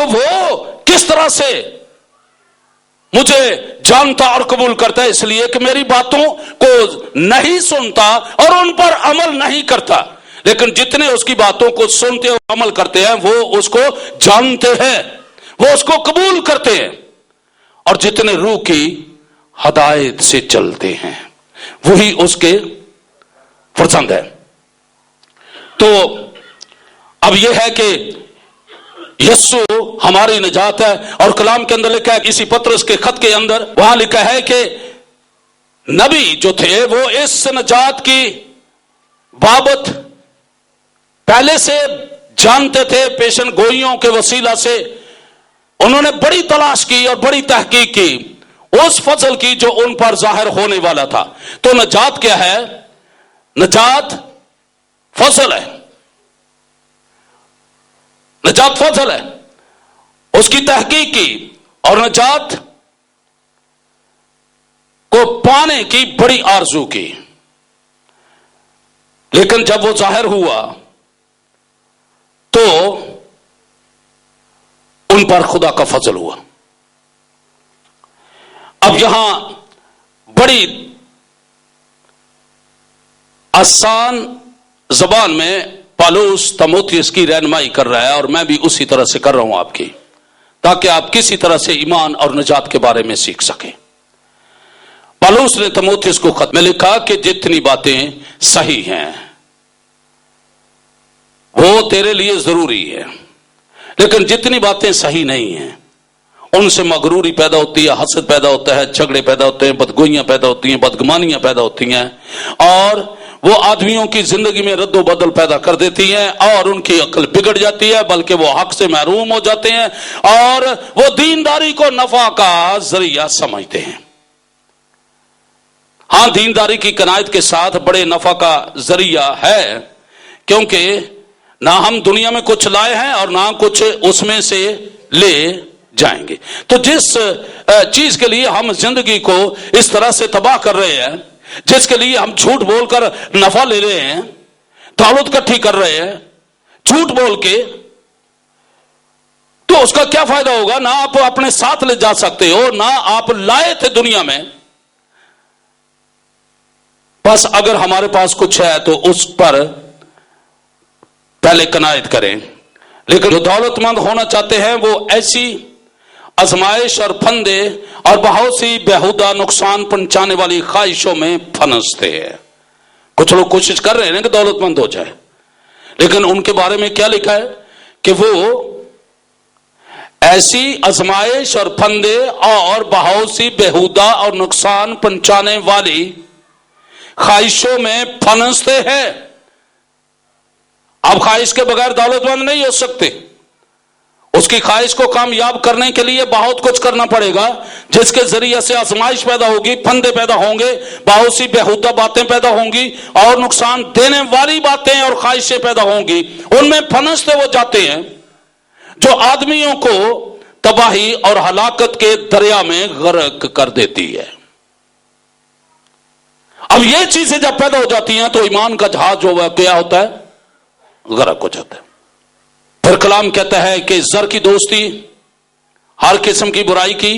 وہ کس طرح سے مجھے جانتا اور قبول کرتا ہے؟ اس لیے کہ میری باتوں کو نہیں سنتا اور ان پر عمل نہیں کرتا، لیکن جتنے اس کی باتوں کو سنتے اور عمل کرتے ہیں وہ اس کو جانتے ہیں، وہ اس کو قبول کرتے ہیں، اور جتنے روح کی ہدایت سے چلتے ہیں وہی اس کے فرزند ہے۔ تو اب یہ ہے کہ یسوع ہماری نجات ہے، اور کلام کے اندر لکھا ہے، اسی پطرس کے خط کے اندر وہاں لکھا ہے کہ نبی جو تھے وہ اس نجات کی بابت پہلے سے جانتے تھے، پیشن گوئیوں کے وسیلہ سے انہوں نے بڑی تلاش کی اور بڑی تحقیق کی اس فضل کی جو ان پر ظاہر ہونے والا تھا۔ تو نجات کیا ہے؟ نجات فضل ہے، نجات فضل ہے، اس کی تحقیق کی اور نجات کو پانے کی بڑی آرزو کی، لیکن جب وہ ظاہر ہوا تو ان پر خدا کا فضل ہوا۔ اب یہاں بڑی آسان زبان میں پالوس تموتھیوس کی رہنمائی کر رہا ہے، اور میں بھی اسی طرح سے کر رہا ہوں آپ کی، تاکہ آپ کسی طرح سے ایمان اور نجات کے بارے میں سیکھ سکیں۔ پالوس نے تموتھیوس کو خط میں لکھا کہ جتنی باتیں صحیح ہیں وہ تیرے لیے ضروری ہے، لیکن جتنی باتیں صحیح نہیں ہیں ان سے مغروری پیدا ہوتی ہے، حسد پیدا ہوتا ہے، جھگڑے پیدا ہوتے ہیں، بدگوئیاں پیدا ہوتی ہیں، بدگمانیاں پیدا ہوتی ہیں، اور وہ آدمیوں کی زندگی میں رد و بدل پیدا کر دیتی ہیں، اور ان کی عقل بگڑ جاتی ہے، بلکہ وہ حق سے محروم ہو جاتے ہیں، اور وہ دینداری کو نفع کا ذریعہ سمجھتے ہیں۔ ہاں، دینداری کی قناعت کے ساتھ بڑے نفع کا ذریعہ ہے، کیونکہ نہ ہم دنیا میں کچھ لائے ہیں اور نہ کچھ اس میں سے لے جائیں گے۔ تو جس چیز کے لیے ہم زندگی کو اس طرح سے تباہ کر رہے ہیں، جس کے لیے ہم جھوٹ بول کر نفع لے رہے ہیں، دولت اکٹھی کر رہے ہیں جھوٹ بول کے، تو اس کا کیا فائدہ ہوگا؟ نہ آپ اپنے ساتھ لے جا سکتے ہو، نہ آپ لائے تھے دنیا میں۔ بس اگر ہمارے پاس کچھ ہے تو اس پر پہلے قناعت کریں، لیکن جو دولت مند ہونا چاہتے ہیں وہ ایسی آزمائش اور پھندے اور بہت سی بیہودہ نقصان پہنچانے والی خواہشوں میں پھنستے ہیں۔ کچھ لوگ کوشش کر رہے ہیں کہ دولت مند ہو جائے، لیکن ان کے بارے میں کیا لکھا ہے کہ وہ ایسی آزمائش اور پھندے اور بہت سی بیہودہ اور نقصان پہنچانے والی خواہشوں میں پھنستے ہیں۔ آپ خواہش کے بغیر دولت مند نہیں ہو سکتے، اس کی خواہش کو کامیاب کرنے کے لیے بہت کچھ کرنا پڑے گا، جس کے ذریعے سے آزمائش پیدا ہوگی، پھندے پیدا ہوں گے، بہت سی بیہودہ باتیں پیدا ہوں گی، اور نقصان دینے والی باتیں اور خواہشیں پیدا ہوں گی۔ ان میں پھنستے وہ جاتے ہیں جو آدمیوں کو تباہی اور ہلاکت کے دریا میں غرق کر دیتی ہے۔ اب یہ چیزیں جب پیدا ہو جاتی ہیں تو ایمان کا جہاز جو ہے کیا ہوتا ہے؟ غرق ہو جاتا ہے۔ پھر کلام کہتا ہے کہ زر کی دوستی ہر قسم کی برائی کی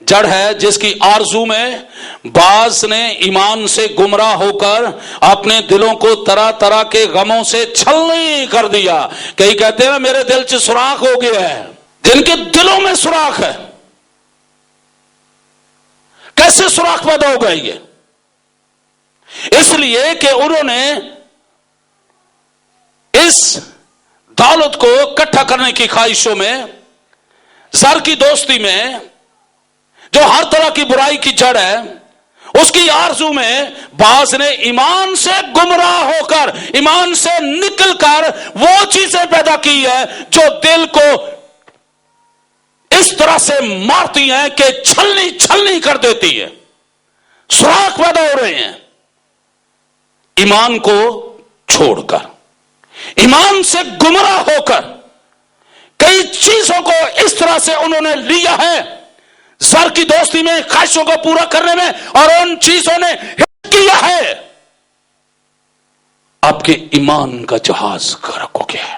جڑ ہے، جس کی آرزو میں بعض نے ایمان سے گمراہ ہو کر اپنے دلوں کو طرح طرح کے غموں سے چھلنی کر دیا۔ کئی کہتے ہیں میرے دل سے سوراخ ہو گیا ہے، جن کے دلوں میں سوراخ ہے۔ کیسے سوراخ پیدا ہو گئے؟ یہ اس لیے کہ انہوں نے اس دولت کو اکٹھا کرنے کی خواہشوں میں، زر کی دوستی میں جو ہر طرح کی برائی کی جڑ ہے، اس کی آرزو میں بعض نے ایمان سے گمراہ ہو کر، ایمان سے نکل کر وہ چیزیں پیدا کی ہے جو دل کو اس طرح سے مارتی ہیں کہ چھلنی چھلنی کر دیتی ہے، سوراخ پیدا ہو رہے ہیں۔ ایمان کو چھوڑ کر، ایمان سے گمراہ ہو کر کئی چیزوں کو اس طرح سے انہوں نے لیا ہے، زر کی دوستی میں، خواہشوں کو پورا کرنے میں، اور ان چیزوں نے کیا ہے، آپ کے ایمان کا جہاز غرق ہو گیا ہے۔